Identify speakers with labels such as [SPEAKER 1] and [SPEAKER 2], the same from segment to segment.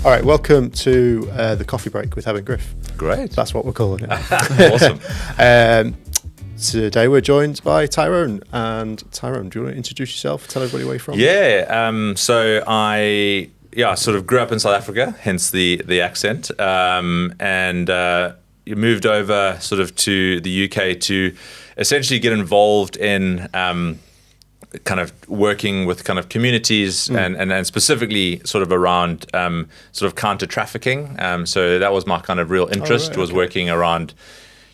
[SPEAKER 1] All right, welcome to the coffee break with Hebb&Griff.
[SPEAKER 2] Great.
[SPEAKER 1] That's what we're calling it.
[SPEAKER 2] Awesome.
[SPEAKER 1] Today we're joined by Tyrone. And Tyrone, do you want to introduce yourself? Tell everybody where you're from.
[SPEAKER 2] Yeah. So I sort of grew up in South Africa, hence the accent, and moved over sort of to the UK to essentially get involved in kind of working with kind of communities and specifically sort of around sort of counter trafficking. So that was my kind of real interest, was working around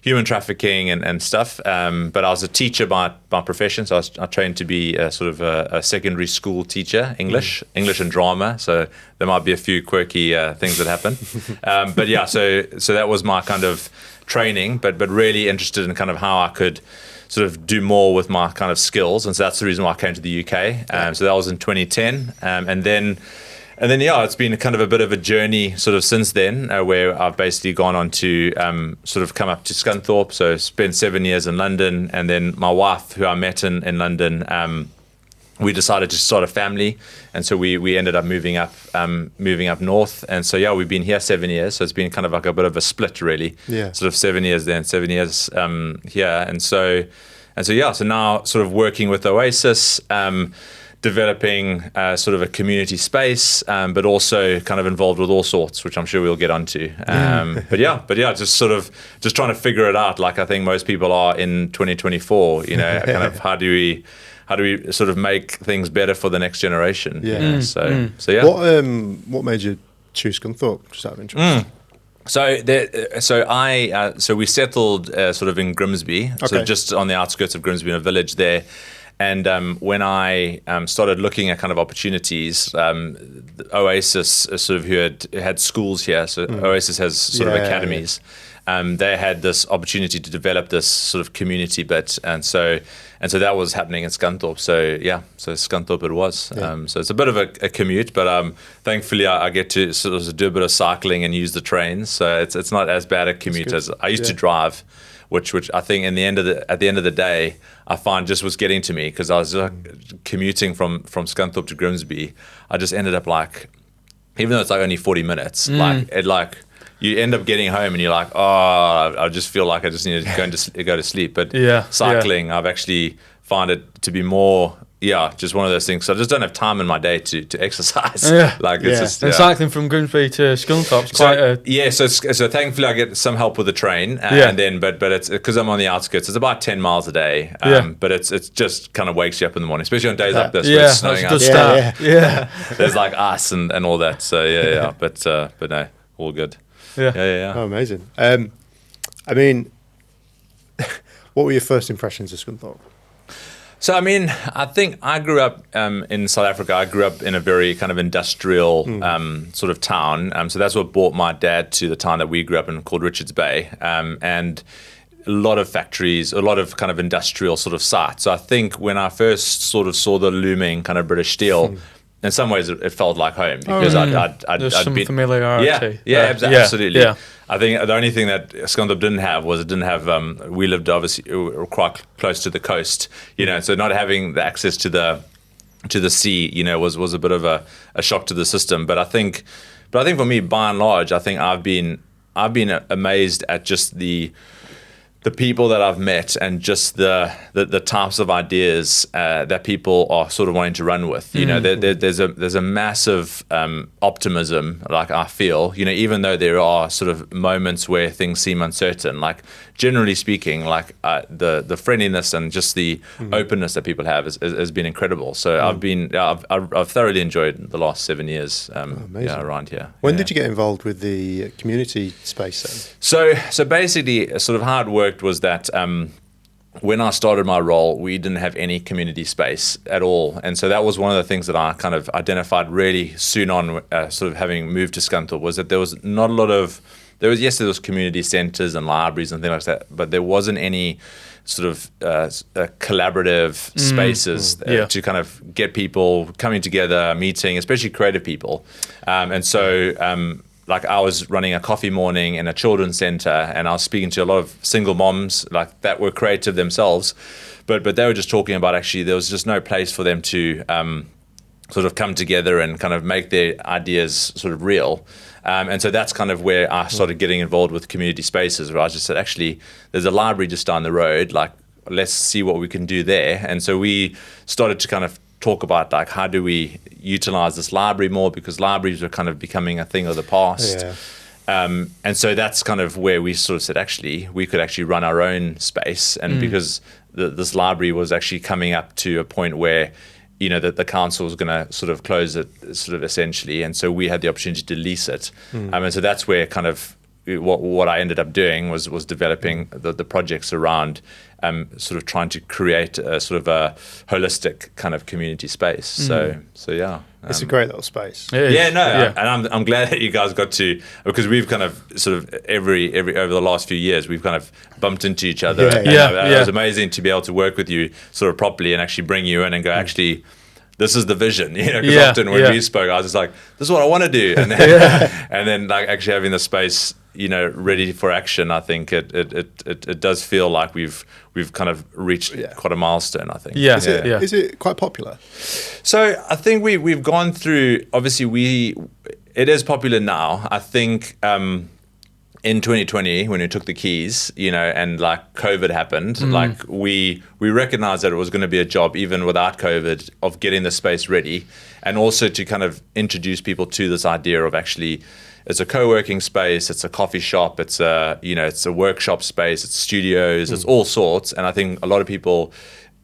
[SPEAKER 2] human trafficking and stuff. But I was a teacher by profession, so I trained to be sort of a secondary school teacher, English and drama. So there might be a few quirky things that happen. But yeah, so that was my kind of training, but really interested in kind of how I could sort of do more with my kind of skills, and so that's the reason why I came to the UK. So that was in 2010, and then it's been kind of a bit of a journey sort of since then, where I've basically gone on to sort of come up to Scunthorpe. So spent 7 years in London, and then my wife, who I met in London, we decided to start a family, and so we ended up moving up north. And so we've been here 7 years, so it's been kind of like a bit of a split, really. Sort of 7 years then, 7 years here, and so now sort of working with Oasis, developing sort of a community space, but also kind of involved with all sorts, which I'm sure we'll get onto. But just trying to figure it out, like I think most people are in 2024. You know, kind of how do we sort of make things better for the next generation? So
[SPEAKER 1] What made you choose Scunthorpe, just out of interest?
[SPEAKER 2] So we settled sort of in Grimsby, so just on the outskirts of Grimsby, in a village there. And when I started looking at kind of opportunities, Oasis sort of who had schools here, so Oasis has sort of academies. They had this opportunity to develop this sort of community bit, and so that was happening in Scunthorpe. So Scunthorpe it was. So it's a bit of a commute, but thankfully I get to sort of do a bit of cycling and use the trains. So it's not as bad a commute as I used to drive, which I think at the end of the day I find just was getting to me, because I was commuting from Scunthorpe to Grimsby. I just ended up like, even though it's like only 40 minutes, you end up getting home and you're like, oh, I just feel like I just need to go to sleep. But cycling, I've actually found it to be more, just one of those things. So I just don't have time in my day to exercise. It's just,
[SPEAKER 3] and cycling from Grimsby to Scunthorpe is quite a...
[SPEAKER 2] So thankfully I get some help with the train, and then but it's because I'm on the outskirts. It's about 10 miles a day, but it's just kind of wakes you up in the morning, especially on days like this where it's snowing outside. There's like ice and all that. So but no, all good.
[SPEAKER 1] Oh, amazing. I mean, what were your first impressions of Scunthorpe?
[SPEAKER 2] So, I mean, I think I grew up in South Africa. I grew up in a very kind of industrial sort of town. So that's what brought my dad to the town that we grew up in, called Richards Bay. And a lot of factories, a lot of kind of industrial sort of sites. So I think when I first sort of saw the looming kind of British steel, in some ways it felt like home, because
[SPEAKER 3] there's some familiarity.
[SPEAKER 2] Absolutely.
[SPEAKER 3] Yeah.
[SPEAKER 2] I think the only thing that Scunthorpe didn't have was we lived obviously quite close to the coast, so not having the access to the sea, was a bit of a shock to the system. But I think for me, by and large, I think I've been amazed at just the people that I've met, and just the types of ideas that people are sort of wanting to run with. There's a massive optimism, like I feel, even though there are sort of moments where things seem uncertain. Like generally speaking, like the friendliness and just the openness that people have has been incredible. So I've thoroughly enjoyed the last 7 years around here.
[SPEAKER 1] When did you get involved with the community space then?
[SPEAKER 2] So basically, sort of how it worked was that when I started my role, we didn't have any community space at all. And so that was one of the things that I kind of identified really soon on, sort of having moved to Scunthorpe, was that there was not a lot of, there was community centres and libraries and things like that, but there wasn't any sort of collaborative spaces to kind of get people coming together, meeting, especially creative people. Like I was running a coffee morning in a children's centre, and I was speaking to a lot of single moms like that were creative themselves, but they were just talking about, actually there was just no place for them to sort of come together and kind of make their ideas sort of real. And so that's kind of where I started getting involved with community spaces, where I just said, actually, there's a library just down the road, like, let's see what we can do there. And so we started to kind of talk about, like, how do we utilize this library more, because libraries were kind of becoming a thing of the past.
[SPEAKER 1] Yeah.
[SPEAKER 2] And so that's kind of where we sort of said, actually, we could actually run our own space. And because this library was actually coming up to a point where, you know, that the council was going to sort of close it, sort of essentially. And so we had the opportunity to lease it. And so that's where kind of what I ended up doing was developing the projects around sort of trying to create a sort of a holistic kind of community space. So yeah.
[SPEAKER 1] It's a great little space.
[SPEAKER 2] And I'm glad that you guys got to, because we've kind of sort of every over the last few years we've kind of bumped into each other. It was amazing to be able to work with you sort of properly and actually bring you in and go, actually, this is the vision, you know, because often when we spoke, I was just like, this is what I want to do. And then, and then like actually having the space, you know, ready for action, I think it does feel like we've kind of reached quite a milestone, I think.
[SPEAKER 1] Is it quite popular?
[SPEAKER 2] So I think we've gone through, obviously it is popular now. I think in 2020, when we took the keys, you know, and like COVID happened, like we recognized that it was going to be a job even without COVID of getting the space ready, and also to kind of introduce people to this idea of actually, it's a co-working space, it's a coffee shop, it's a, you know, it's a workshop space, it's studios, it's all sorts. And I think a lot of people,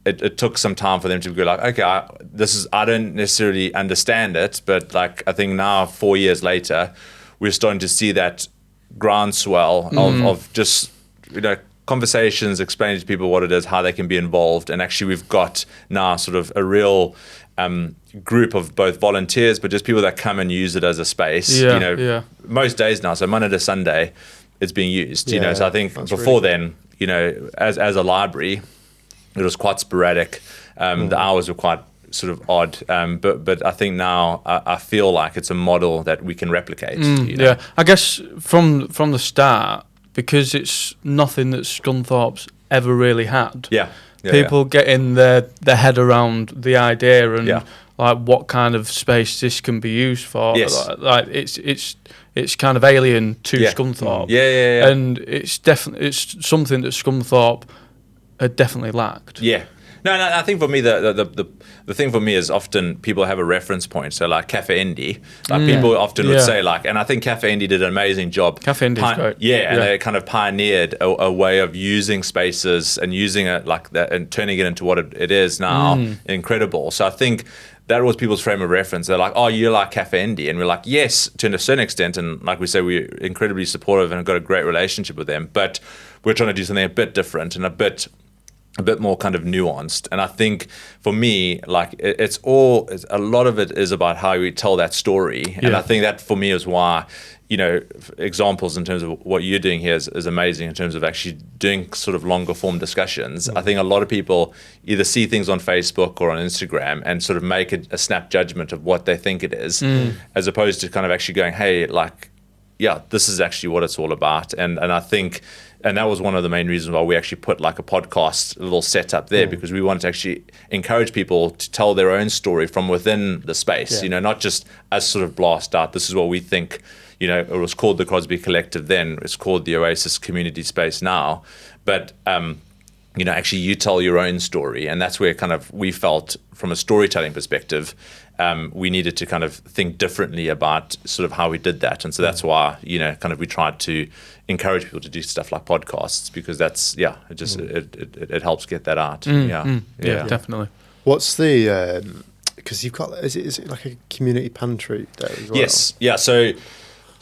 [SPEAKER 2] it took some time for them to go like, okay, I don't necessarily understand it, but like I think now 4 years later, we're starting to see that groundswell of just, you know, conversations, explaining to people what it is, how they can be involved. And actually we've got now sort of a real group of both volunteers, but just people that come and use it as a space, most days now. So Monday to Sunday it's being used, you know. So I think before then, you know, as a library, it was quite sporadic. The hours were quite sort of odd, but I think now I feel like it's a model that we can replicate. You know?
[SPEAKER 3] Yeah, I guess from the start, because it's nothing that Scunthorpe's ever really had. People getting their head around the idea and like what kind of space this can be used for. Like it's kind of alien to Scunthorpe. And it's something that Scunthorpe had definitely lacked.
[SPEAKER 2] No, I think for me the thing for me is often people have a reference point. So like Cafe Indie, like people often would say like, and I think Cafe Indie did an amazing job.
[SPEAKER 3] Cafe Indie's great.
[SPEAKER 2] And they kind of pioneered a way of using spaces and using it like that and turning it into what it is now. Incredible. So I think that was people's frame of reference. They're like, oh, you like Cafe Indie? And we're like, yes, to a certain extent. And like we say, we're incredibly supportive and have got a great relationship with them. But we're trying to do something a bit different and a bit more kind of nuanced. And I think for me, like it's a lot of it is about how we tell that story. And I think that for me is why, you know, examples in terms of what you're doing here is amazing in terms of actually doing sort of longer form discussions. I think a lot of people either see things on Facebook or on Instagram and sort of make a snap judgment of what they think it is, as opposed to kind of actually going, hey, like, this is actually what it's all about. And I think, and that was one of the main reasons why we actually put like a podcast little setup there, because we wanted to actually encourage people to tell their own story from within the space, you know, not just us sort of blast out, this is what we think, you know. It was called the Crosby Collective then, it's called the Oasis Community Space now, but you know, actually you tell your own story. And that's where kind of we felt from a storytelling perspective, we needed to kind of think differently about sort of how we did that. And so that's why, you know, kind of we tried to encourage people to do stuff like podcasts, because that's, it just, it helps get that out.
[SPEAKER 3] Definitely.
[SPEAKER 1] What's the, because you've got, is it like a community pantry there as well?
[SPEAKER 2] Yes. Yeah. So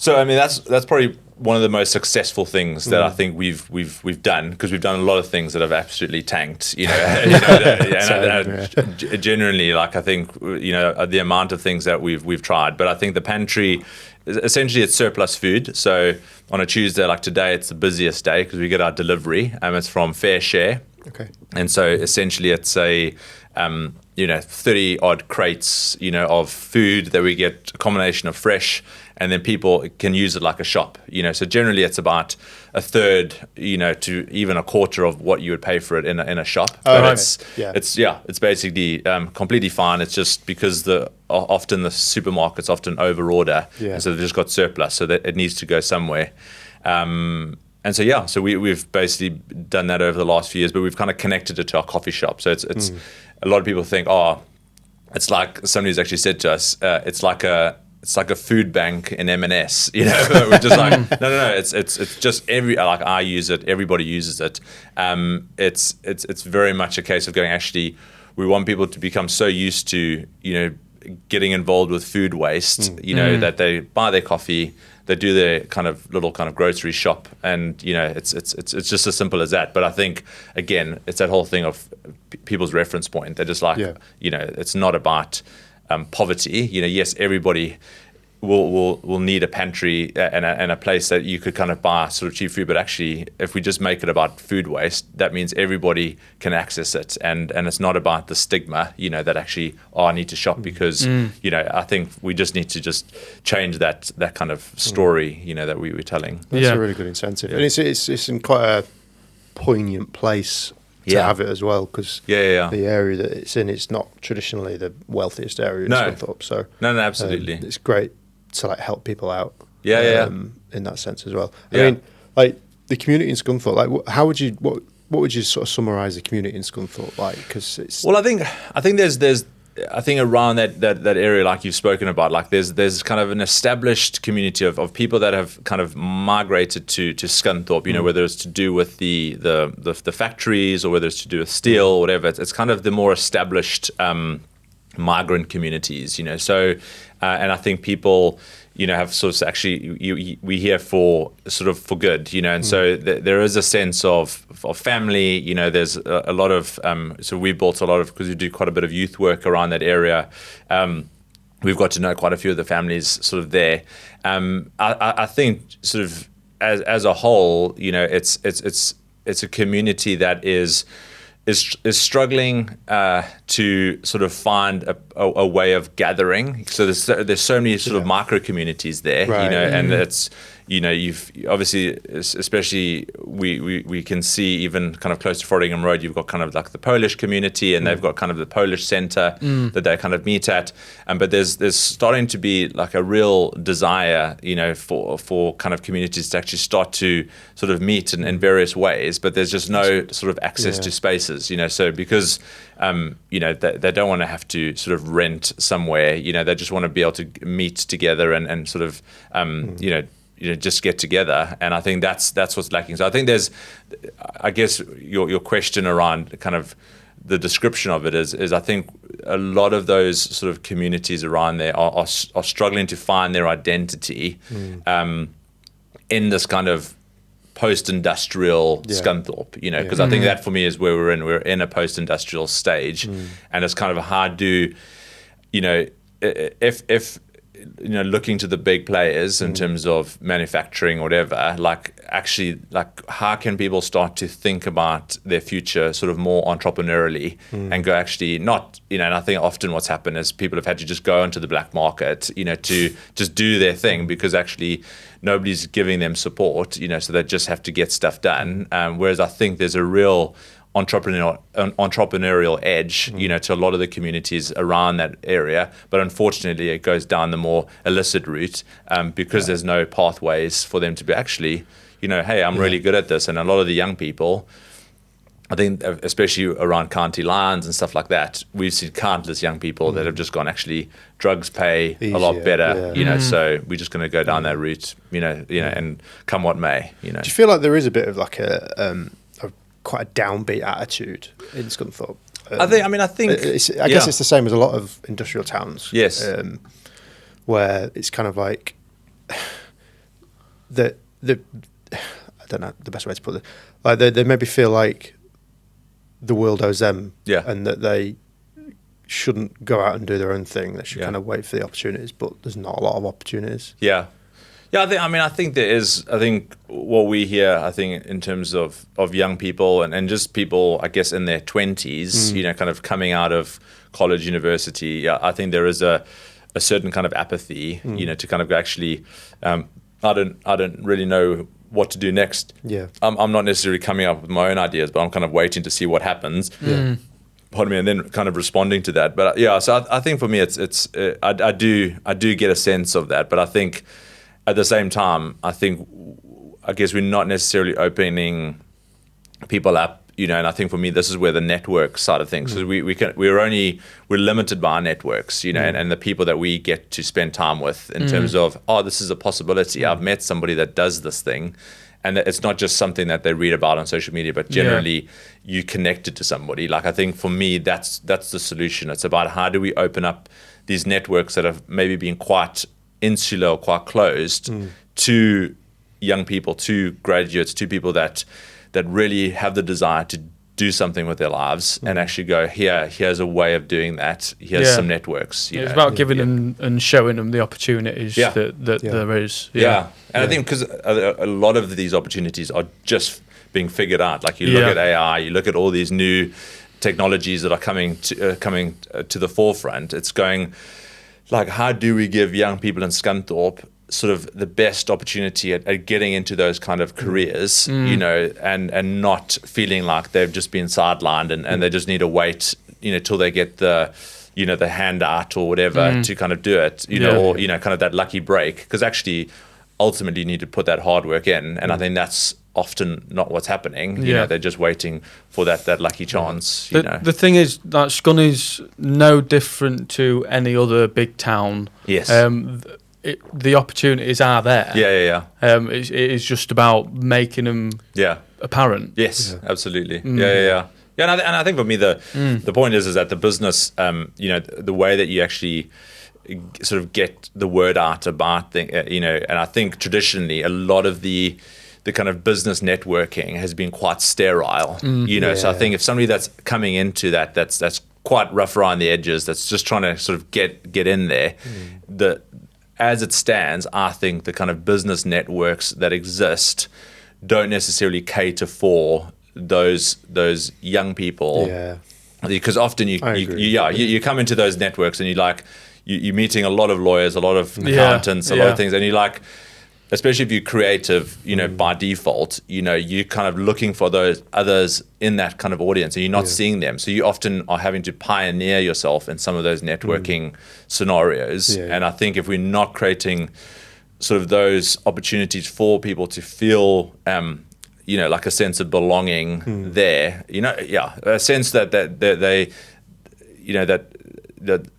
[SPEAKER 2] I mean, that's probably one of the most successful things that I think we've done, because we've done a lot of things that have absolutely tanked, you know. Genuinely, like I think, you know, the amount of things that we've tried, but I think the pantry, essentially it's surplus food. So on a Tuesday like today, it's the busiest day because we get our delivery, it's from Fair Share.
[SPEAKER 1] Okay.
[SPEAKER 2] And so essentially it's a 30 odd crates, you know, of food that we get, a combination of fresh and then people can use it like a shop, so generally it's about a third, to even a quarter of what you would pay for it in a shop. But it's basically completely fine. It's just because often the supermarkets often overorder, and so they've just got surplus, so that it needs to go somewhere. And so we've basically done that over the last few years, but we've kind of connected it to our coffee shop. So it's a lot of people think, it's like somebody's actually said to us, it's like a food bank in M&S, We're just like, no, it's just I use it, everybody uses it. It's very much a case of going, actually, we want people to become so used to, getting involved with food waste, that they buy their coffee, they do their little grocery shop, and it's just as simple as that. But I think, again, it's that whole thing of people's reference point. They're just like, it's not about poverty. Yes, everybody will need a pantry and a place that you could buy sort of cheap food, but actually, if we just make it about food waste, that means everybody can access it, and it's not about the stigma, that actually, I need to shop because, I think we just need to just change that kind of story, that we were telling.
[SPEAKER 1] That's a really good incentive, and it's in quite a poignant place to have it as well, because the area that it's in, it's not traditionally the wealthiest area in Scunthorpe. So
[SPEAKER 2] no, absolutely,
[SPEAKER 1] it's great to help people out. In that sense as well. I mean, the community in Scunthorpe. How would you what would you sort of summarise the community in Scunthorpe like? Because it's
[SPEAKER 2] I think there's around that area, like you've spoken about, there's kind of an established community of people that have kind of migrated to Scunthorpe, whether it's to do with the factories or whether it's to do with steel or whatever. It's kind of the more established migrant communities, so and I think people have sort of actually we here for good, and so there is a sense of family. There's a lot of so we built a lot of, because we do quite a bit of youth work around that area. We've got to know quite a few of the families sort of there. I think sort of as a whole, it's a community that is struggling to sort of find a way of gathering. So there's so many sort of micro communities there, and it's you've obviously, especially we can see even kind of close to Frodingham Road, you've got kind of like the Polish community, and they've got kind of the Polish centre that they kind of meet at. But there's starting to be like a real desire, for kind of communities to actually start to sort of meet in various ways. But there's just no sort of access to spaces, So because they don't want to have to sort of rent somewhere, they just want to be able to meet together and sort of just get together. And I think that's what's lacking. So I think there's, I guess your question around kind of the description of it is I think a lot of those sort of communities around there are struggling to find their identity in this kind of post-industrial Scunthorpe, because I think that for me is where we're in a post-industrial stage, and it's kind of hard to, if looking to the big players in terms of manufacturing or whatever, actually, how can people start to think about their future sort of more entrepreneurially and go actually not, and I think often what's happened is people have had to just go into the black market, to just do their thing, because actually nobody's giving them support, so they just have to get stuff done. Whereas I think there's a real entrepreneurial edge, to a lot of the communities around that area. But unfortunately, it goes down the more illicit route because there's no pathways for them to be actually, hey, I'm really good at this. And a lot of the young people, I think, especially around county lines and stuff like that, we've seen countless young people that have just gone, actually, drugs pay a lot better, so we're just going to go down that route, and come what may, Do
[SPEAKER 1] you feel like there is a bit of like a quite a downbeat attitude in Scunthorpe?
[SPEAKER 2] I think
[SPEAKER 1] I guess it's the same as a lot of industrial towns.
[SPEAKER 2] Yes,
[SPEAKER 1] where it's kind of like the I don't know the best way to put it. Like they maybe feel like the world owes them, and that they shouldn't go out and do their own thing. They should kind of wait for the opportunities, but there's not a lot of opportunities.
[SPEAKER 2] I think there is. I think what we hear, I think in terms of young people and just people, I guess, in their 20s, kind of coming out of college, university. I think there is a a certain kind of apathy, to kind of actually, I don't really know what to do next. I'm not necessarily coming up with my own ideas, but I'm kind of waiting to see what happens. Pardon me, and then kind of responding to that. But so I think for me, I do get a sense of that. But I think at the same time, I guess we're not necessarily opening people up. And I think for me, this is where the network side of things, because we're limited by our networks, and the people that we get to spend time with in terms of, this is a possibility. I've met somebody that does this thing, and it's not just something that they read about on social media, but generally you connected to somebody. Like, I think for me, that's the solution. It's about how do we open up these networks that have maybe been quite insular or quite closed to young people, to graduates, to people that really have the desire to do something with their lives and actually go, here's a way of doing that. Here's some networks.
[SPEAKER 3] It's about giving them and showing them the opportunities that there is.
[SPEAKER 2] And I think because a lot of these opportunities are just being figured out. Like, you look at AI, you look at all these new technologies that are coming to the forefront. It's going, like, how do we give young people in Scunthorpe sort of the best opportunity at getting into those kind of careers, and not feeling like they've just been sidelined and they just need to wait, till they get the handout or whatever to kind of do it, or kind of that lucky break, because actually ultimately you need to put that hard work in, and I think that's often not what's happening. They're just waiting for that lucky chance.
[SPEAKER 3] The thing is that Scun is no different to any other big town.
[SPEAKER 2] Yes.
[SPEAKER 3] The opportunities are there. It is just about making them apparent.
[SPEAKER 2] Yes, absolutely. Yeah, and I think for me the point is that the business, the way that you actually sort of get the word out about things, and I think traditionally a lot of the kind of business networking has been quite sterile. So I think if somebody that's coming into that's quite rough around the edges, that's just trying to sort of get in there, as it stands, I think the kind of business networks that exist don't necessarily cater for those young people. Because often you come into those networks and you're meeting a lot of lawyers, a lot of accountants, a lot of things, and you're like, especially if you're creative, by default, you're kind of looking for those others in that kind of audience, and you're not seeing them. So you often are having to pioneer yourself in some of those networking scenarios. And I think if we're not creating sort of those opportunities for people to feel, like a sense of belonging there, a sense that they, that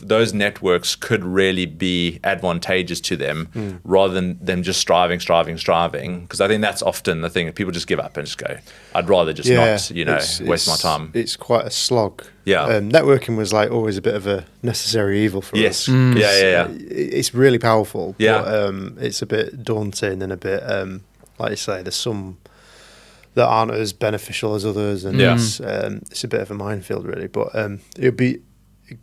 [SPEAKER 2] those networks could really be advantageous to them rather than them just striving. Because I think that's often the thing. People just give up and just go, I'd rather just not, waste my time.
[SPEAKER 1] It's quite a slog. Networking was like always a bit of a necessary evil for us. It's really powerful. But, it's a bit daunting and a bit, like you say, there's some that aren't as beneficial as others. And it's a bit of a minefield, really. But it would be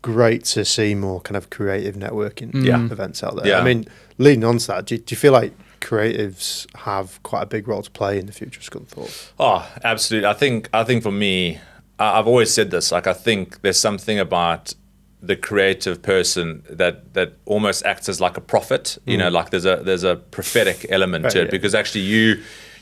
[SPEAKER 1] great to see more kind of creative networking events out there. I mean, leading on to that, do you feel like creatives have quite a big role to play in the future of Scunthorpe?
[SPEAKER 2] Oh, absolutely. I think for me, I've always said this, like, I think there's something about the creative person that almost acts as like a prophet, like there's a prophetic element to it, because actually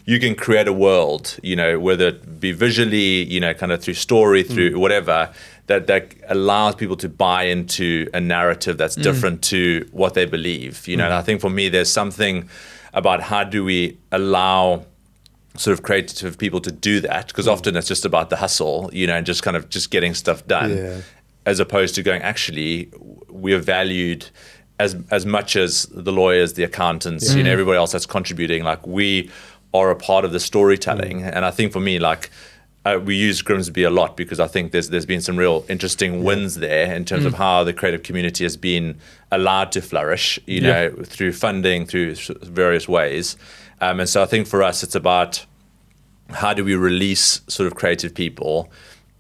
[SPEAKER 2] you can create a world, whether it be visually, kind of through story, through whatever, that allows people to buy into a narrative that's different to what they believe. And I think for me, there's something about how do we allow sort of creative people to do that, because often it's just about the hustle, and just kind of just getting stuff done, as opposed to going, actually, we are valued as much as the lawyers, the accountants, everybody else that's contributing. Like, we are a part of the storytelling. And I think for me, like, we use Grimsby a lot because I think there's been some real interesting wins there in terms of how the creative community has been allowed to flourish, through funding, through various ways. And so I think for us, it's about how do we release sort of creative people,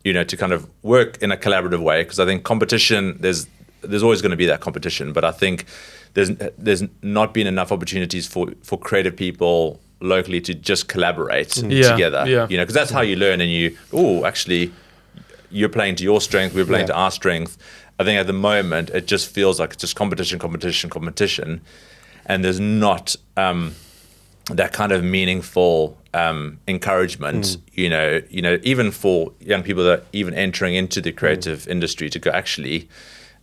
[SPEAKER 2] to kind of work in a collaborative way. Because I think competition, there's always going to be that competition, but I think there's not been enough opportunities for creative people locally to just collaborate together, because that's how you learn, and actually you're playing to your strength, we're playing to our strength, I think at the moment it just feels like it's just competition, and there's not that kind of meaningful encouragement, even for young people that are even entering into the creative industry to go, actually,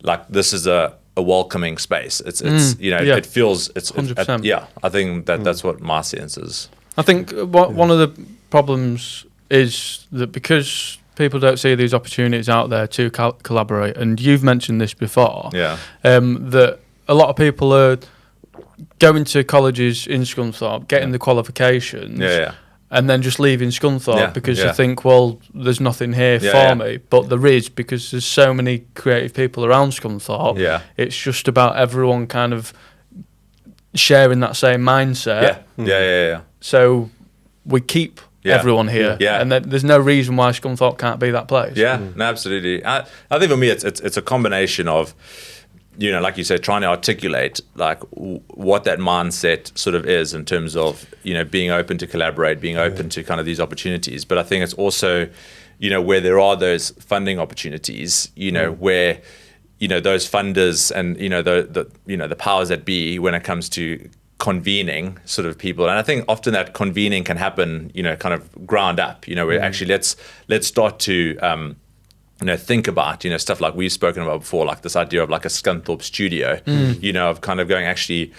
[SPEAKER 2] like, this is a welcoming space. It feels, it's
[SPEAKER 3] 100%.
[SPEAKER 2] I think that's what my sense is.
[SPEAKER 3] I think one of the problems is that because people don't see these opportunities out there to collaborate, and you've mentioned this before, that a lot of people are going to colleges in Scunthorpe, getting the qualifications, and then just leaving Scunthorpe because they think, well, there's nothing here for me. But there is, because there's so many creative people around Scunthorpe. It's just about everyone kind of sharing that same mindset. So we keep everyone here, and there's no reason why Scunthorpe can't be that place.
[SPEAKER 2] No, absolutely. I think for me it's a combination of, like you said, trying to articulate like what that mindset sort of is in terms of, being open to collaborate, being open to kind of these opportunities. But I think it's also, where there are those funding opportunities, where, those funders and, the powers that be when it comes to convening sort of people. And I think often that convening can happen, kind of ground up, where actually let's start to, think about, stuff like we've spoken about before, like this idea of like a Scunthorpe studio, of kind of going, actually,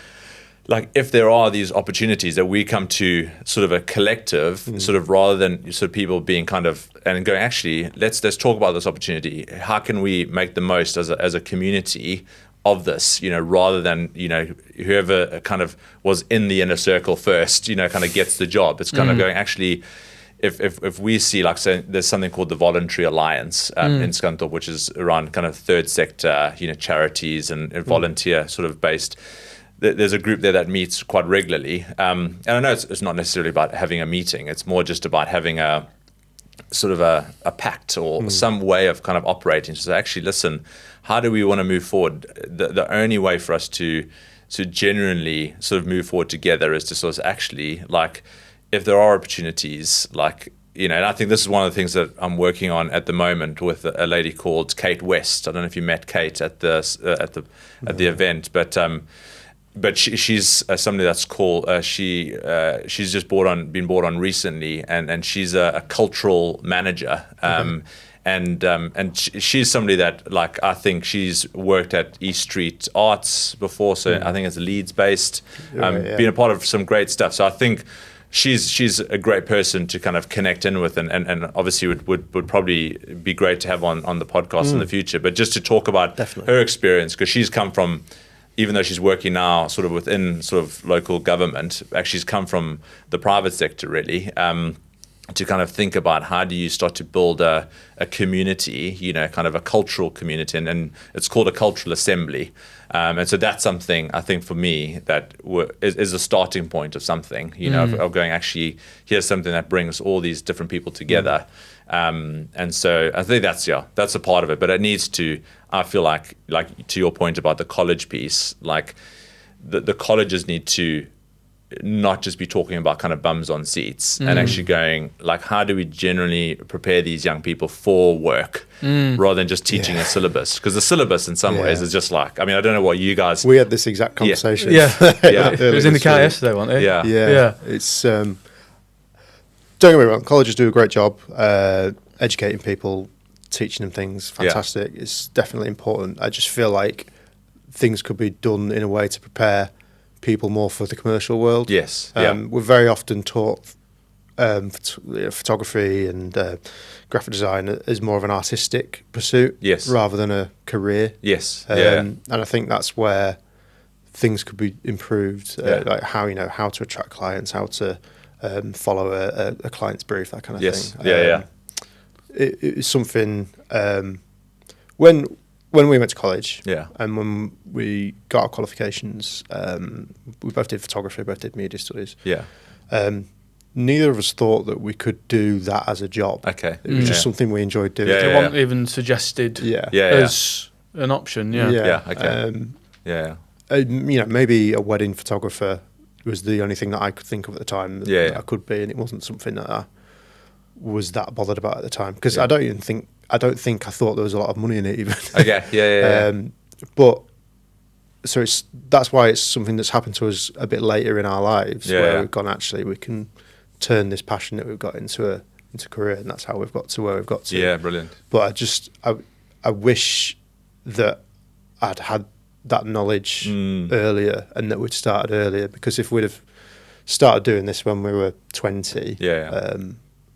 [SPEAKER 2] like, if there are these opportunities that we come to sort of a collective, sort of, rather than sort of people being kind of, and going, actually, let's talk about this opportunity. How can we make the most as a community of this, rather than, whoever kind of was in the inner circle first, kind of gets the job. It's kind of going, actually, if we see, like, say, there's something called the Voluntary Alliance in Scunthorpe, which is around kind of third sector, charities and volunteer sort of based. There's a group there that meets quite regularly. And I know it's not necessarily about having a meeting. It's more just about having a sort of a pact or some way of kind of operating. So actually, listen, how do we want to move forward? The only way for us to genuinely sort of move forward together is to sort of actually, like, if there are opportunities, like, and I think this is one of the things that I'm working on at the moment with a lady called Kate West. I don't know if you met Kate at the event, but she's somebody that's called she's just been brought on recently, and she's a cultural manager. And she's somebody that, like, I think she's worked at East Street Arts before, so I think it's Leeds based, been a part of some great stuff. So I think she's a great person to kind of connect in with, and obviously would probably be great to have on the podcast in the future. But just to talk about her experience, because she's come from, even though she's working now sort of within sort of local government, actually she's come from the private sector, really, to kind of think about how do you start to build a community, kind of a cultural community, and it's called a cultural assembly. And so that's something, I think, for me, that is a starting point of something, of going, actually, here's something that brings all these different people together. And so I think that's a part of it. But it needs to, I feel like to your point about the college piece, like the colleges need to not just be talking about kind of bums on seats, and actually going, like, how do we generally prepare these young people for work rather than just teaching a syllabus? Because the syllabus in some ways is just like, I mean, I don't know what you guys...
[SPEAKER 1] We had this exact conversation.
[SPEAKER 3] It was in the car yesterday, wasn't it?
[SPEAKER 1] Yeah. It's... don't get me wrong, colleges do a great job educating people, teaching them things, fantastic. It's definitely important. I just feel like things could be done in a way to prepare people more for the commercial world. We're very often taught photography and graphic design as more of an artistic pursuit rather than a career. And I think that's where things could be improved, like how to attract clients, how to follow a client's brief, that kind of thing. It's something when we went to college, and when we got our qualifications, we both did photography, both did media studies. Neither of us thought that we could do that as a job. It was just something we enjoyed doing.
[SPEAKER 3] It wasn't even suggested as an option.
[SPEAKER 1] Maybe a wedding photographer was the only thing that I could think of at the time that I could be, and it wasn't something that I was that bothered about at the time, because I don't think I thought there was a lot of money in it even.
[SPEAKER 2] Okay, yeah.
[SPEAKER 1] But so that's why it's something that's happened to us a bit later in our lives, where we've gone, actually we can turn this passion that we've got into a career, and that's how we've got to where we've got to.
[SPEAKER 2] Yeah, brilliant.
[SPEAKER 1] But I wish that I'd had that knowledge earlier, and that we'd started earlier, because if we'd have started doing this when we were 20,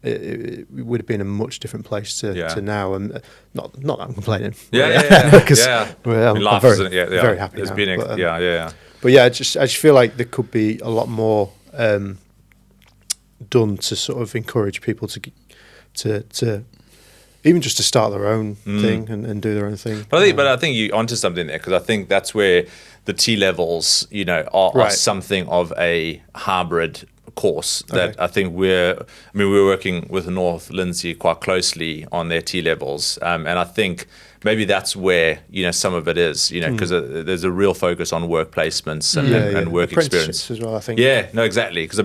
[SPEAKER 1] it would have been a much different place to now. And not that I'm complaining.
[SPEAKER 2] Because
[SPEAKER 1] I'm very happy now. But I just feel like there could be a lot more done to sort of encourage people to even just to start their own thing and do their own thing.
[SPEAKER 2] But I think you're onto something there, because I think that's where the T levels, are something of a hybrid course that I think we're working with North Lindsay quite closely on their T levels, and I think maybe that's where some of it is, because there's a real focus on work placements and work experience
[SPEAKER 1] as well, I think.
[SPEAKER 2] Yeah, no, exactly, because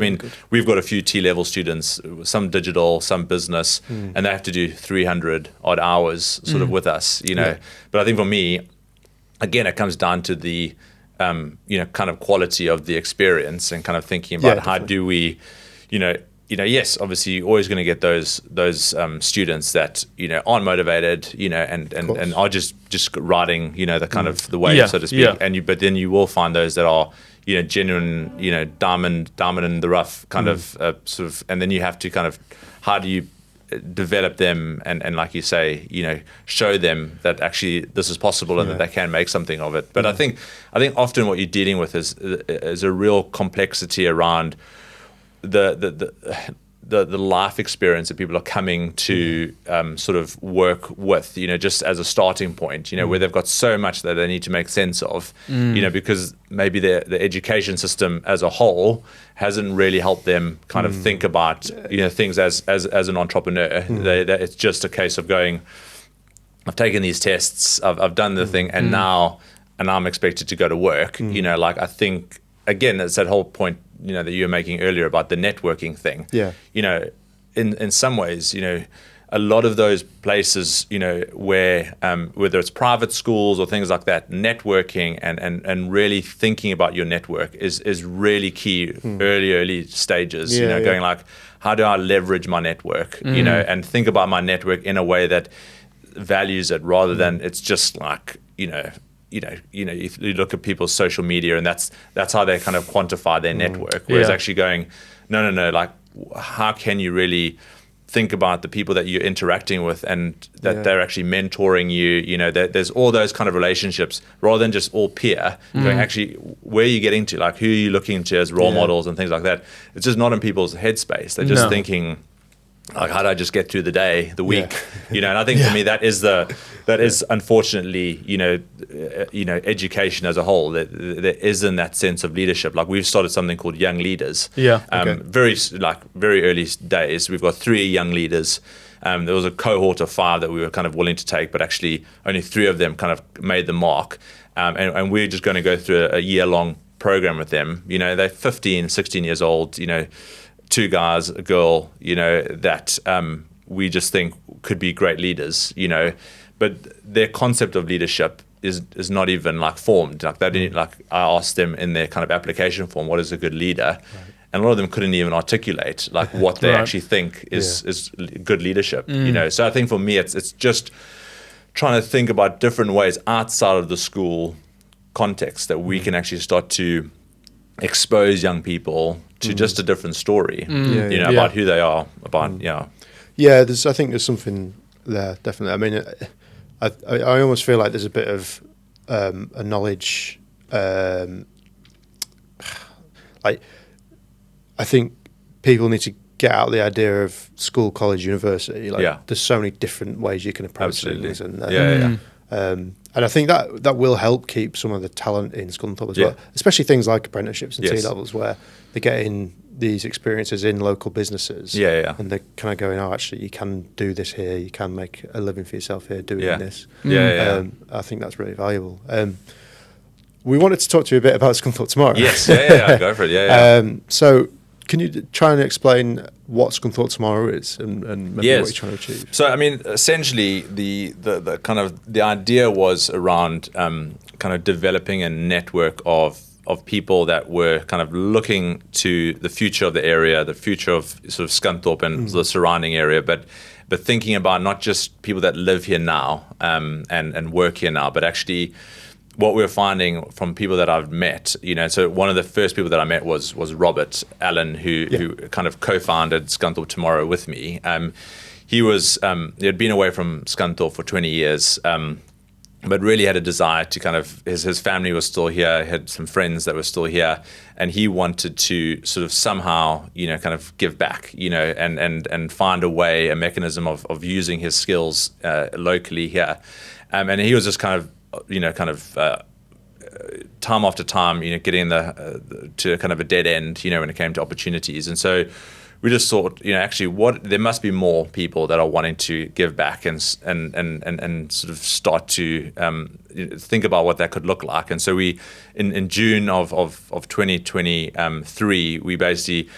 [SPEAKER 2] we've got a few T level students, some digital, some business, and they have to do 300 odd hours sort of with us, But I think for me, again, it comes down to the kind of quality of the experience, and kind of thinking about how do we, yes, obviously you're always going to get those students that aren't motivated, and are just riding the kind of the wave, so to speak, but then you will find those that are genuine, diamond in the rough kind of sort of, and then you have to kind of, how do you develop them and like you say, show them that actually this is possible and that they can make something of it. But I think often what you're dealing with is a real complexity around the life experience that people are coming to sort of work with, just as a starting point, where they've got so much that they need to make sense of, because maybe the education system as a whole hasn't really helped them kind of think about, things as an entrepreneur. It's just a case of going, I've taken these tests, I've done the thing, and now I'm expected to go to work. Like, I think, again, it's that whole point that you were making earlier about the networking thing. In some ways, a lot of those places, where whether it's private schools or things like that, networking and really thinking about your network is really key. Early stages, going like, how do I leverage my network, and think about my network in a way that values it, rather than it's just like, you look at people's social media, and that's how they kind of quantify their network. Whereas actually going, no, like, how can you really think about the people that you're interacting with, and that they're actually mentoring you, there's all those kind of relationships, rather than just all peer. Going, actually, where are you getting to? Like, who are you looking to as role models and things like that? It's just not in people's headspace. They're just thinking, like, how do I just get through the day, the week, and I think for me that is unfortunately, education as a whole, that there isn't that sense of leadership. Like, we've started something called Young Leaders. Very early days. We've got 3 young leaders. There was a cohort of 5 that we were kind of willing to take, but actually only 3 of them kind of made the mark. And we're just going to go through a year-long program with them. They're 15, 16 years old, 2 guys, a girl, that we just think could be great leaders, but their concept of leadership is not even like formed. Like, they didn't, like, I asked them in their kind of application form, what is a good leader? And a lot of them couldn't even articulate like what they actually think is good leadership, So I think for me, it's just trying to think about different ways outside of the school context that we can actually start to expose young people to just a different story, about who they are, about,
[SPEAKER 1] Yeah, I think there's something there, definitely. I mean, I almost feel like there's a bit of a knowledge, like, I think people need to get out the idea of school, college, university. Like, there's so many different ways you can approach things, and and I think that will help keep some of the talent in Scunthorpe as well, especially things like apprenticeships and T levels, where they're getting these experiences in local businesses. And they're kind of going, oh, actually, you can do this here. You can make a living for yourself here doing this. I think that's really valuable. We wanted to talk to you a bit about Scunthorpe tomorrow.
[SPEAKER 2] Yes, go for it. So
[SPEAKER 1] Can you try and explain what Scunthorpe Tomorrow is and maybe what you're trying to achieve?
[SPEAKER 2] So, I mean, essentially, the kind of the idea was around kind of developing a network of people that were kind of looking to the future of the area, the future of sort of Scunthorpe and the surrounding area, but thinking about not just people that live here now and work here now, but actually what we're finding from people that I've met, so one of the first people that I met was Robert Allen, who kind of co-founded Scunthorpe Tomorrow with me. He had been away from Scunthorpe for 20 years, but really had a desire to kind of, his family was still here, had some friends that were still here, and he wanted to sort of somehow, kind of give back, and find a way, a mechanism of using his skills locally here. And he was just kind of, time after time, getting to kind of a dead end, when it came to opportunities. And so we just thought, actually, there must be more people that are wanting to give back and sort of start to think about what that could look like. And so we, in June of 2023, we basically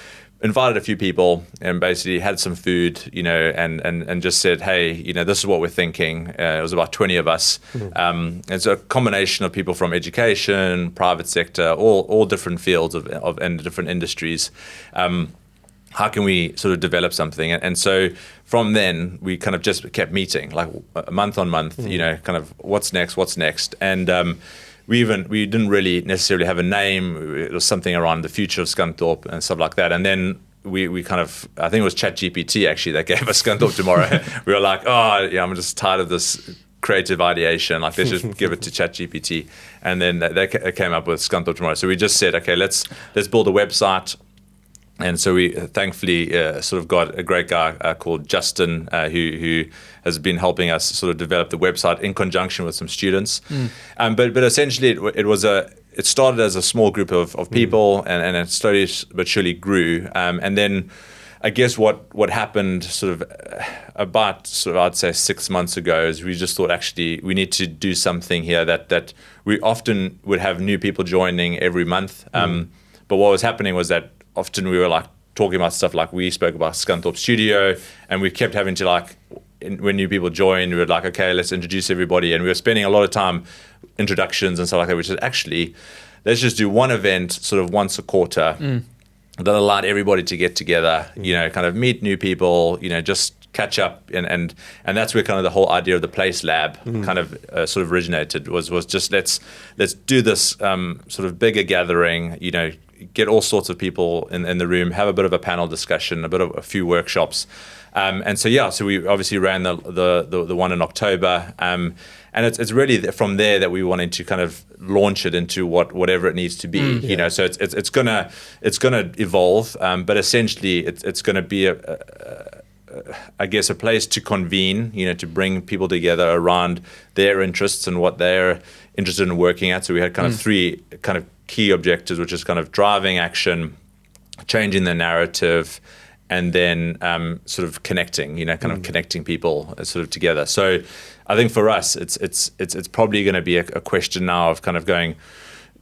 [SPEAKER 2] invited a few people and basically had some food, and just said, hey, this is what we're thinking. It was about 20 of us. It's a combination of people from education, private sector, all different fields and different industries. How can we sort of develop something? And so from then, we kind of just kept meeting, like month on month, kind of what's next. And we didn't really necessarily have a name. It was something around the future of Scunthorpe and stuff like that. And then we kind of, I think it was ChatGPT actually that gave us Scunthorpe Tomorrow. We were like, I'm just tired of this creative ideation. Like, let's just give it to ChatGPT. And then they came up with Scunthorpe Tomorrow. So we just said, okay, let's build a website. And so we thankfully sort of got a great guy called Justin who has been helping us sort of develop the website in conjunction with some students. But essentially it started as a small group of people and it slowly but surely grew. And then I guess what happened sort of about I'd say 6 months ago is we just thought actually we need to do something here that we often would have new people joining every month. But what was happening was that often we were like talking about stuff like we spoke about Scunthorpe Studio, and we kept having to when new people joined, we were like, okay, let's introduce everybody. And we were spending a lot of time introductions and stuff like that, which is actually, let's just do one event sort of once a quarter that allowed everybody to get together, kind of meet new people, just catch up. And that's where kind of the whole idea of the Place Lab kind of sort of originated was just let's do this sort of bigger gathering, get all sorts of people in the room, have a bit of a panel discussion, a few workshops. And so we obviously ran the one in October. And it's really from there that we wanted to kind of launch it into whatever it needs to be. So it's gonna evolve, but essentially it's gonna be I guess a place to convene, to bring people together around their interests and what they're interested in working at. So we had kind of three kind of key objectives, which is kind of driving action, changing the narrative, and then sort of connecting, kind of connecting people sort of together. So I think for us, it's probably going to be a question now of kind of going,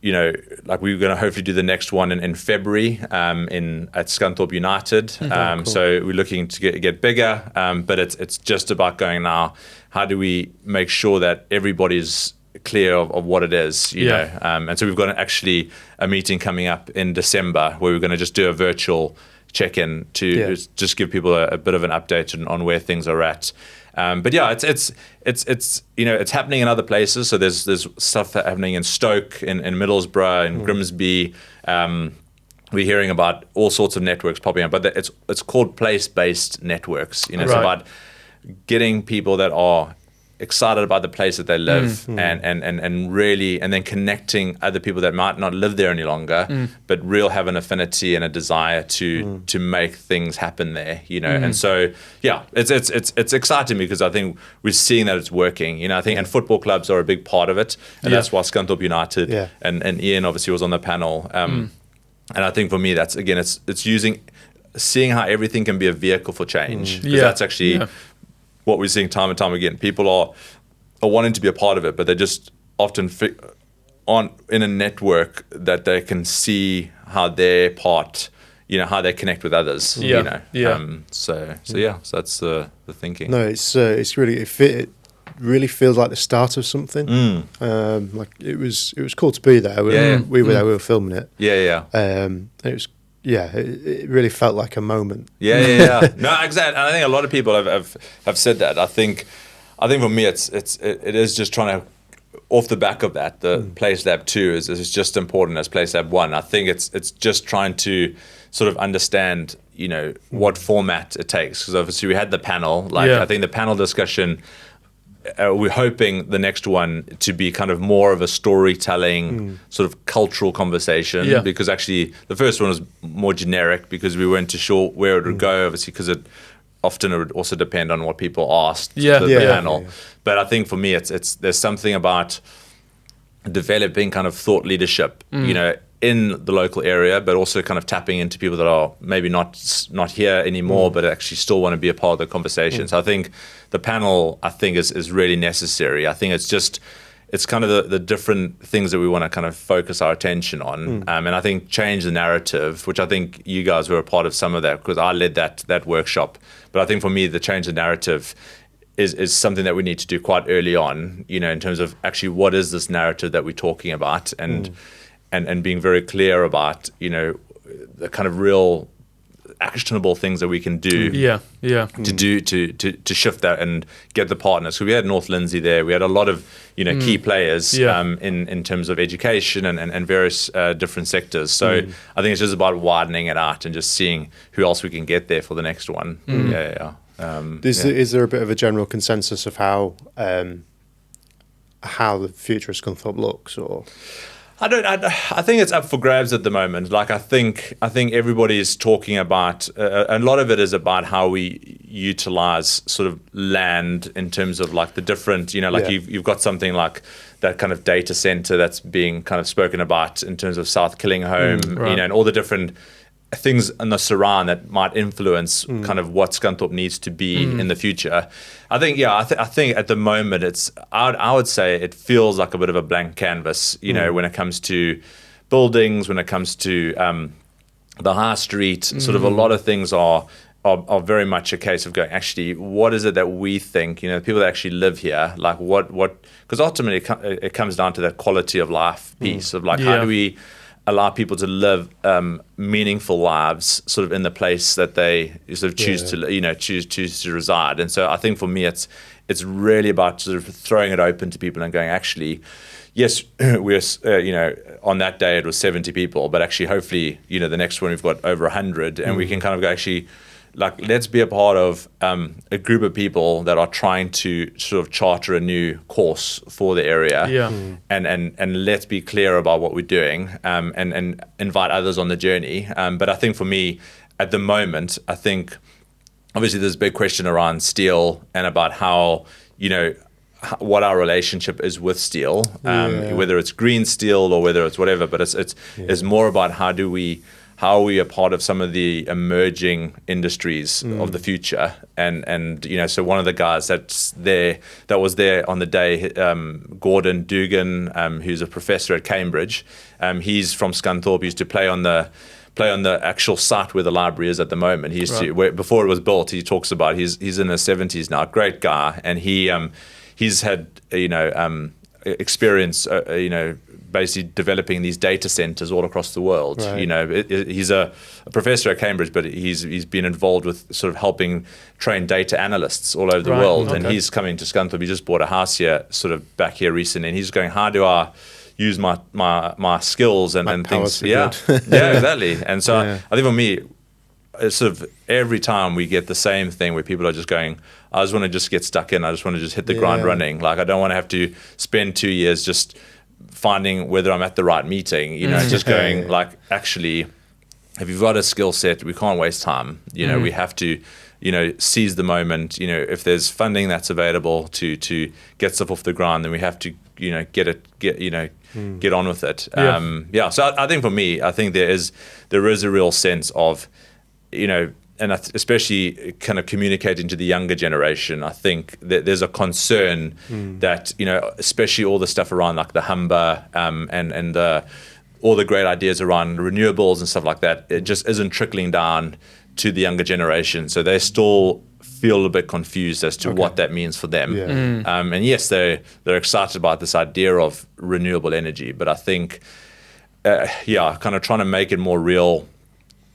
[SPEAKER 2] like we're going to hopefully do the next one in February at Scunthorpe United. Cool. So we're looking to get bigger, but it's just about going now, how do we make sure that everybody's clear of what it is, know? And so we've got actually a meeting coming up in December where we're going to just do a virtual check-in to just give people a bit of an update on where things are at. But it's happening in other places. So there's stuff happening in Stoke, in Middlesbrough, in Grimsby. We're hearing about all sorts of networks popping up, but it's called place-based networks. It's about getting people that are excited about the place that they live and really, and then connecting other people that might not live there any longer, but have an affinity and a desire to make things happen there, And so, it's exciting because I think we're seeing that it's working, I think, and football clubs are a big part of it. And that's why Scunthorpe United and Ian obviously was on the panel. And I think for me, that's, again, it's seeing how everything can be a vehicle for change. Because that's actually what we're seeing time and time again. People are wanting to be a part of it, but they just often aren't in a network that they can see how their part, how they connect with others. So that's the thinking.
[SPEAKER 1] No, it's really it really feels like the start of something. Like it was cool to be there. We were there. We were filming it. It was. Yeah, it really felt like a moment.
[SPEAKER 2] Yeah. No, exactly. And I think a lot of people have said that. I think for me, it is just trying to, off the back of that, the Place Lab 2 is just important as Place Lab 1. I think it's just trying to sort of understand, what format it takes. Because obviously we had the panel. I think the panel discussion, we're hoping the next one to be kind of more of a storytelling sort of cultural conversation, because actually the first one was more generic because we weren't too sure where it would go, obviously, because it would also depend on what people asked the panel. But I think for me, there's something about developing kind of thought leadership, in the local area, but also kind of tapping into people that are maybe not here anymore, but actually still want to be a part of the conversation. So I think the panel, is really necessary. I think it's kind of the different things that we want to kind of focus our attention on. And I think change the narrative, which I think you guys were a part of some of that, because I led that workshop. But I think for me, the change the narrative is something that we need to do quite early on, in terms of actually what is this narrative that we're talking about, and being very clear about, the kind of real actionable things that we can do to shift that and get the partners. So we had North Lindsay there. We had a lot of, key players in terms of education and various different sectors. So I think it's just about widening it out and just seeing who else we can get there for the next one.
[SPEAKER 1] Is there a bit of a general consensus of how the future of Scunthorpe looks, or?
[SPEAKER 2] I think it's up for grabs at the moment. I think everybody is talking about, a lot of it is about how we utilize sort of land in terms of the different, you've got something like that kind of data center that's being kind of spoken about in terms of South Killingholme, and all the different things in the surround that might influence kind of what Scunthorpe needs to be in the future. I think at the moment I would say it feels like a bit of a blank canvas, when it comes to buildings, when it comes to the high street, sort of a lot of things are very much a case of going, actually, what is it that we think, people that actually live here, because ultimately it comes down to that quality of life piece of how do we allow people to live meaningful lives sort of in the place that they sort of choose to reside. And so I think for me it's really about sort of throwing it open to people and going, actually, yes, we're on that day it was 70 people, but actually hopefully the next one we've got over 100, and we can kind of go, actually, let's be a part of a group of people that are trying to sort of charter a new course for the area, and let's be clear about what we're doing, and invite others on the journey. But I think for me, at the moment, I think obviously there's a big question around steel and about how, what our relationship is with steel, whether it's green steel or whether it's whatever. But it's more about how are we a part of some of the emerging industries of the future? And so one of the guys that was there on the day, Gordon Dugan, who's a professor at Cambridge, he's from Scunthorpe. He used to play on the actual site where the library is at the moment. He used to, before it was built, he talks about he's in his 70s now, great guy, and he's had experience, basically developing these data centers all across the world. He's a professor at Cambridge, but he's been involved with sort of helping train data analysts all over the world. And he's coming to Scunthorpe. He just bought a house here, sort of back here recently, and he's going, how do I use my skills and things? Exactly. And so I think for me, it's sort of every time we get the same thing where people are just going, I just want to just get stuck in. I just want to just hit the ground running. I don't want to have to spend 2 years just finding whether I'm at the right meeting, just going actually, if you've got a skill set, we can't waste time. We have to, seize the moment. If there's funding that's available to get stuff off the ground, then we have to, get on with it. So I think for me, I think there is a real sense of, and especially kind of communicating to the younger generation. I think that there's a concern that, especially all the stuff around the Humber and all the great ideas around renewables and stuff like that, it just isn't trickling down to the younger generation. So they still feel a bit confused as to what that means for them. And yes, they're excited about this idea of renewable energy, but I think, kind of trying to make it more real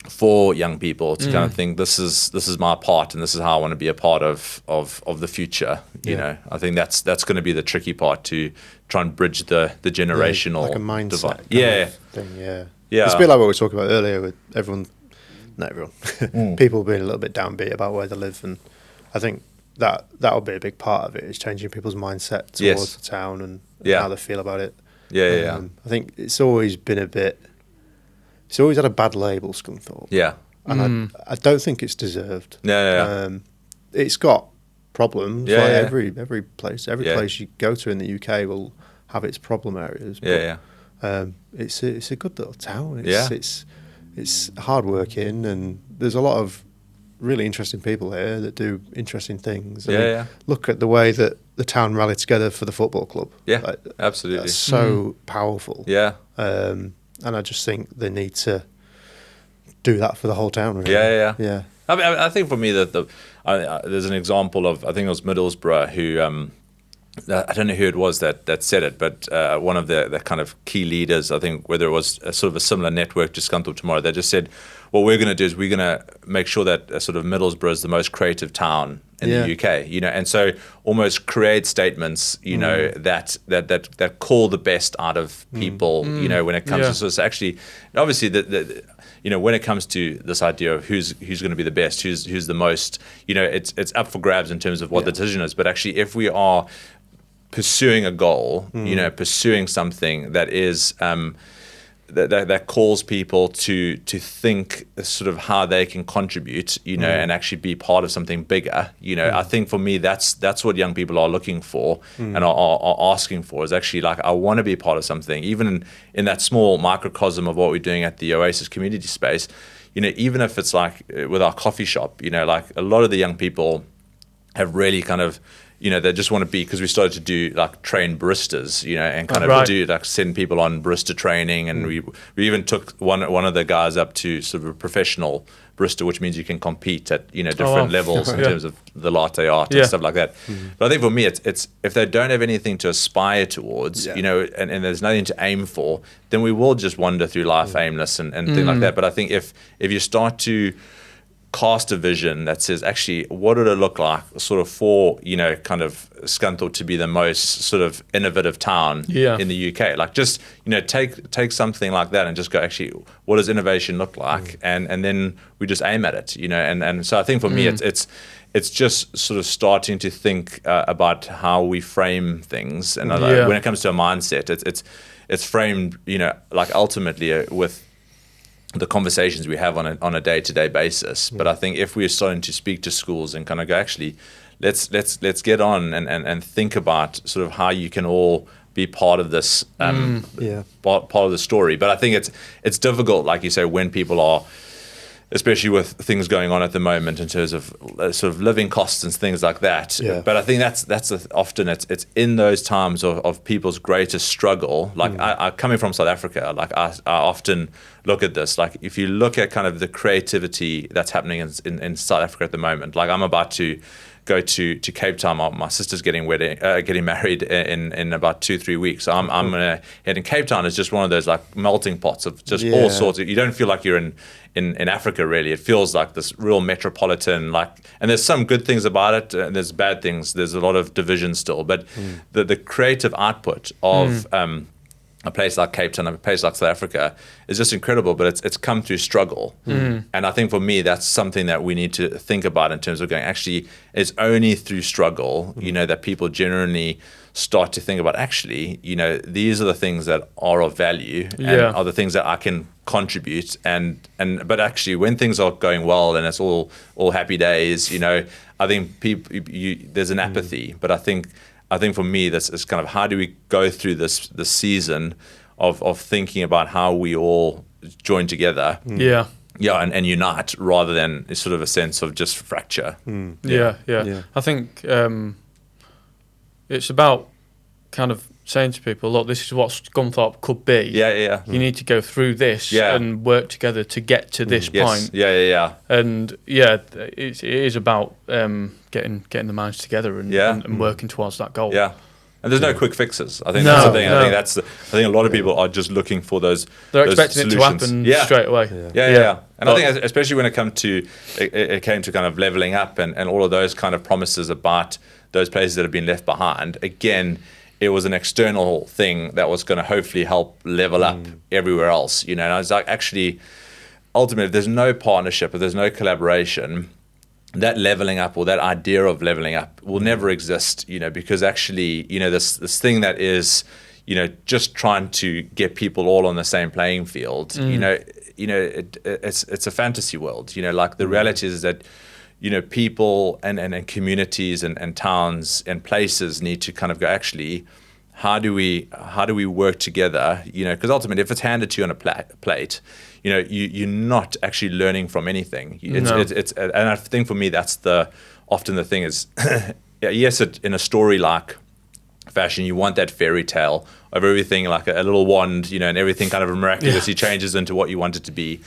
[SPEAKER 2] for young people to kind of think this is my part and this is how I want to be a part of the future. You know, I think that's going to be the tricky part, to try and bridge the generational
[SPEAKER 1] like a mindset
[SPEAKER 2] divide.
[SPEAKER 1] Thing. It's a bit like what we were talking about earlier with not everyone, people being a little bit downbeat about where they live, and I think that'll be a big part of it, is changing people's mindset towards the town and how they feel about it. I think it's always been it's always had a bad label, Scunthorpe. And I don't think it's deserved. It's got problems. Every place you go to in the UK will have its problem areas. But, it's a good little town. It's hard working, and there's a lot of really interesting people here that do interesting things. Look at the way that the town rallied together for the football club.
[SPEAKER 2] Absolutely.
[SPEAKER 1] That's so powerful. And I just think they need to do that for the whole town. Really.
[SPEAKER 2] I mean, I think for me that there's an example of, I think it was Middlesbrough, who I don't know who it was that said it, but one of the kind of key leaders, I think, whether it was a sort of a similar network to Scunthorpe Tomorrow, they just said, what we're going to do is we're going to make sure that sort of Middlesbrough is the most creative town in the UK, you know, and so almost create statements, you know, that call the best out of people, you know, when it comes to sort of actually, obviously you know, when it comes to this idea of who's going to be the best, who's the most, you know, it's up for grabs in terms of what the decision is. But actually, if we are pursuing a goal, you know, pursuing something that is that calls people to think sort of how they can contribute, you know, and actually be part of something bigger, you know, I think for me that's what young people are looking for and are asking for, is actually like, I want to be part of something, even in that small microcosm of what we're doing at the Oasis community space, you know, even if it's like with our coffee shop, you know, like a lot of the young people have really kind of, you know, they just want to be, because we started to do like train baristas, you know, and kind of do like send people on barista training, and we even took one of the guys up to sort of a professional barista, which means you can compete at, you know, different levels in terms of the latte art and stuff like that. But I think for me, it's if they don't have anything to aspire towards, you know, and there's nothing to aim for, then we will just wander through life aimless and things like that. But I think if you start to cast a vision that says, actually, what would it look like sort of for, you know, kind of Scunthorpe to be the most sort of innovative town in the UK? Like, just, you know, take something like that and just go, actually, what does innovation look like? And then we just aim at it, you know. And so I think for me, it's just sort of starting to think about how we frame things. And when it comes to a mindset, it's framed, you know, like ultimately with the conversations we have on a day-to-day basis. But I think if we're starting to speak to schools and kind of go, actually, let's get on and think about sort of how you can all be part of this part of the story. But I think it's difficult, like you say, when people are, especially with things going on at the moment in terms of sort of living costs and things like that. But I think that's often it's in those times of people's greatest struggle. Like I coming from South Africa, like I often look at this. Like if you look at kind of the creativity that's happening in South Africa at the moment, like I'm about to go to Cape Town. My sister's getting married in about 2-3 weeks. So I'm gonna head in. Cape Town is just one of those like melting pots of just all sorts of. You don't feel like you're in Africa really. It feels like this real metropolitan, like, and there's some good things about it and there's bad things. There's a lot of division still, but the creative output of a place like Cape Town, a place like South Africa is just incredible, but it's come through struggle. And I think for me, that's something that we need to think about in terms of going, actually, it's only through struggle, you know, that people generally start to think about, actually, you know, these are the things that are of value and are the things that I can contribute. But actually, when things are going well and it's all happy days, you know, I think there's an apathy. But I think for me, this is kind of, how do we go through this season of thinking about how we all join together, and unite, rather than sort of a sense of just fracture.
[SPEAKER 3] I think it's about kind of saying to people, look, this is what Scunthorpe could be. You need to go through this and work together to get to this point. And it is about getting the minds together and working towards that goal.
[SPEAKER 2] And there's no quick fixes. I think that's the thing. I think a lot of people are just looking for those.
[SPEAKER 3] They're expecting
[SPEAKER 2] solutions.
[SPEAKER 3] it to happen straight away.
[SPEAKER 2] And I think especially when it came to kind of leveling up and all of those kind of promises about those places that have been left behind. Again, it was an external thing that was going to hopefully help level up everywhere else. And I was like, actually, ultimately, if there's no partnership, if there's no collaboration, that leveling up or that idea of leveling up will never exist, because actually, this thing that is, just trying to get people all on the same playing field, it's a fantasy world. Like the reality is that, people and communities and towns and places need to kind of go, actually, how do we work together? Because ultimately, if it's handed to you on a plate, you're not actually learning from anything. And I think for me, that's often the thing is, yes, in a story-like fashion, you want that fairy tale of everything like a little wand, and everything kind of miraculously changes into what you want it to be.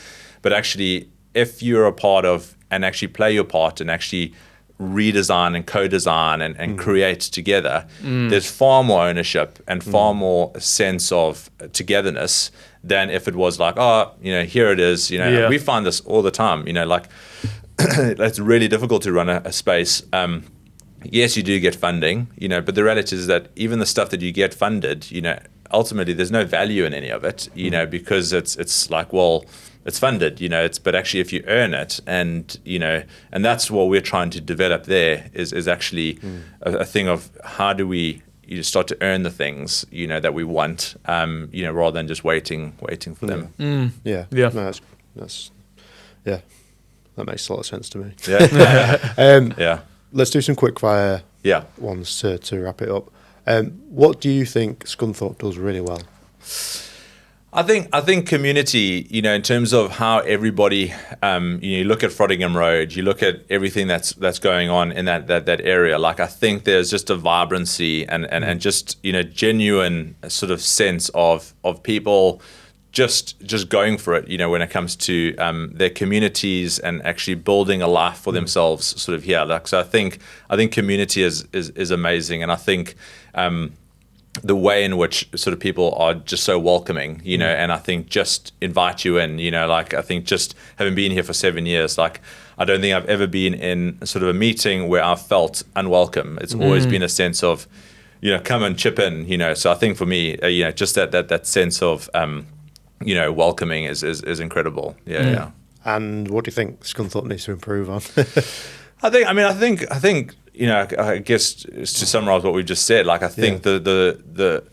[SPEAKER 2] But actually, if you're a part of and actually play your part and actually redesign and co-design and create together, there's far more ownership and far more sense of togetherness than if it was like, here it is. We find this all the time. Like it's really difficult to run a space. Yes, you do get funding, but the reality is that even the stuff that you get funded, ultimately there's no value in any of it, because it's like, well, it's funded, but actually if you earn it and that's what we're trying to develop there is actually a thing of how do we start to earn the things, that we want, rather than just waiting for them.
[SPEAKER 1] No, that makes a lot of sense to me. Let's do some quick fire ones to wrap it up. What do you think Scunthorpe does really well?
[SPEAKER 2] I think community, in terms of how everybody, you look at Frottingham Road, you look at everything that's going on in that area. Like I think there's just a vibrancy and just genuine sort of sense of people just going for it. When it comes to their communities and actually building a life for themselves, sort of here. Like so, I think community is amazing, and I think. The way in which sort of people are just so welcoming, and I think just invite you in, like I think just having been here for 7 years, like I don't think I've ever been in sort of a meeting where I've felt unwelcome. It's always been a sense of, come and chip in, So I think for me, just that sense of, welcoming is incredible. Yeah.
[SPEAKER 1] And what do you think Scunthorpe needs to improve on?
[SPEAKER 2] I think. I guess to summarize what we've just said, like I think the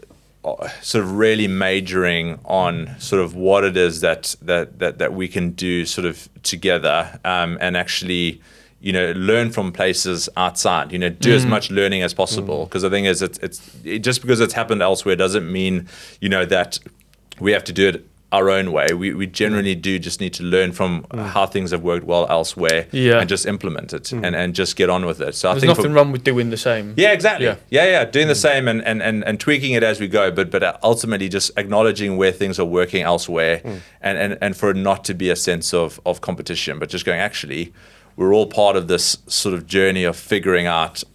[SPEAKER 2] sort of really majoring on sort of what it is that we can do sort of together, and actually, learn from places outside. Do as much learning as possible, because the thing is, it's just because it's happened elsewhere doesn't mean that we have to do it our own way. We generally do just need to learn from how things have worked well elsewhere and just implement it and just get on with it. So
[SPEAKER 3] there's nothing wrong with doing the same.
[SPEAKER 2] Yeah, exactly. Doing the same and tweaking it as we go, but ultimately just acknowledging where things are working elsewhere and for it not to be a sense of competition, but just going, actually, we're all part of this sort of journey of figuring out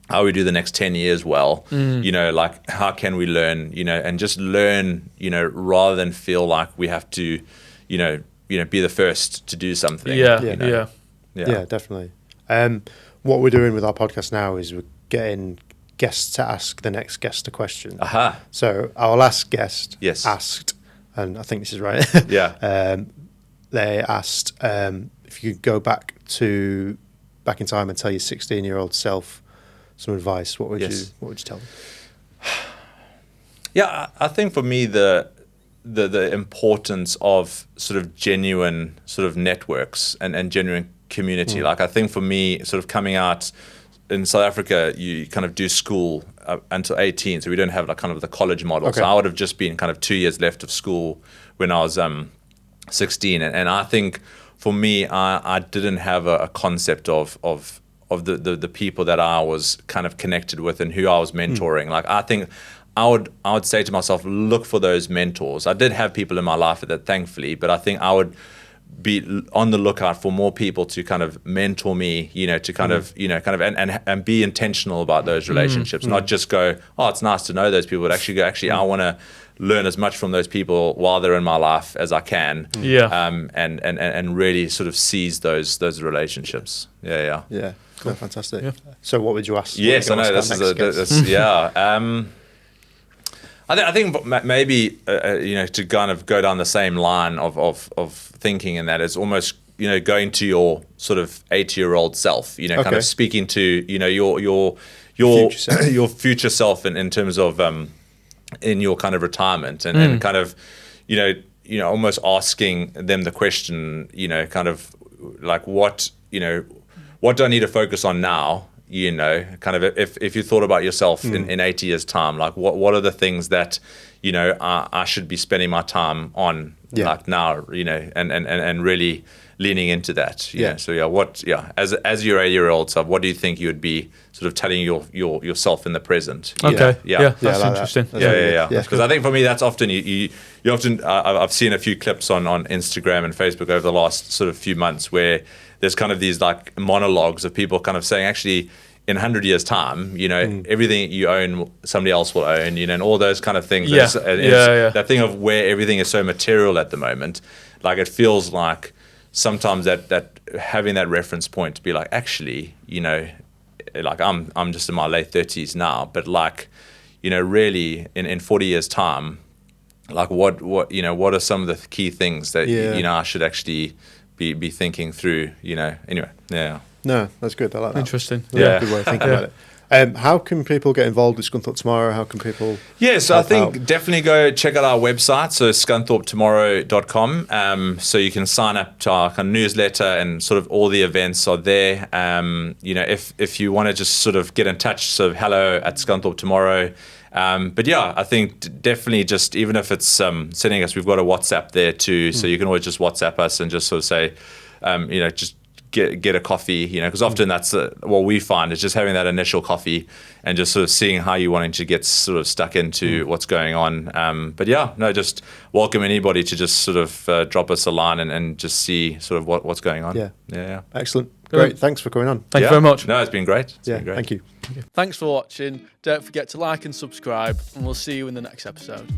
[SPEAKER 2] how we do the next 10 years well, like how can we learn, and just learn, rather than feel like we have to, be the first to do something.
[SPEAKER 1] Yeah, definitely. What we're doing with our podcast now is we're getting guests to ask the next guest a question. So our last guest asked, and I think this is right. They asked if you could go back in time and tell your 16-year-old self some advice, what would you tell them?
[SPEAKER 2] Yeah, I think for me the importance of sort of genuine sort of networks and genuine community. Like I think for me, sort of coming out in South Africa, you kind of do school until 18, so we don't have like kind of the college model. So I would have just been kind of 2 years left of school when I was 16, and I think for me, I didn't have a concept of the people that I was kind of connected with and who I was mentoring. Like I think I would say to myself, look for those mentors. I did have people in my life that, thankfully, but I think I would be on the lookout for more people to kind of mentor me, to kind of, and be intentional about those relationships, not just go, oh, it's nice to know those people, but actually go, I want to learn as much from those people while they're in my life as I can. And really sort of seize those relationships. Yeah.
[SPEAKER 1] Cool. No, fantastic. Yeah. So what would you ask?
[SPEAKER 2] Yes, I know this is I think maybe to kind of go down the same line of thinking, in that it's almost going to your sort of 80-year-old self, kind of speaking to your future self. Your future self in terms of in your kind of retirement, and kind of almost asking them the question, kind of like what do I need to focus on now? Kind of if you thought about yourself in 80 years' time, like what are the things that, I should be spending my time on like now, and really leaning into that. So as your 80-year-old self, what do you think you would be sort of telling yourself in the present?
[SPEAKER 3] Okay. That's interesting.
[SPEAKER 2] Because I think for me, that's often you often I've seen a few clips on Instagram and Facebook over the last sort of few months where there's kind of these like monologues of people kind of saying, actually, in 100 years' time, everything you own, somebody else will own, and all those kind of things. That thing of where everything is so material at the moment, like it feels like sometimes that having that reference point to be like, actually, like I'm just in my late 30s now, but like, really in 40 years' time, like what are some of the key things that I should actually be thinking through, anyway.
[SPEAKER 1] No, that's good. I like that.
[SPEAKER 3] Interesting.
[SPEAKER 1] Good way of thinking about it. How can people get involved with Scunthorpe Tomorrow? How can people
[SPEAKER 2] so I think definitely go check out our website, so scunthorpetomorrow.com. So you can sign up to our kind of newsletter, and sort of all the events are there. If you want to just sort of get in touch, so hello@Scunthorpe Tomorrow. But I think definitely just, even if it's sending us, we've got a WhatsApp there too, so you can always just WhatsApp us and just sort of say, just get a coffee, because often that's what we find is just having that initial coffee and just sort of seeing how you're wanting to get sort of stuck into what's going on. But just welcome anybody to just sort of drop us a line and just see sort of what's going on. Yeah.
[SPEAKER 1] Excellent. Great. Thanks for coming on.
[SPEAKER 3] Thank you very much.
[SPEAKER 2] No, it's been great.
[SPEAKER 1] Thank you.
[SPEAKER 3] Thanks for watching. Don't forget to like and subscribe, and we'll see you in the next episode.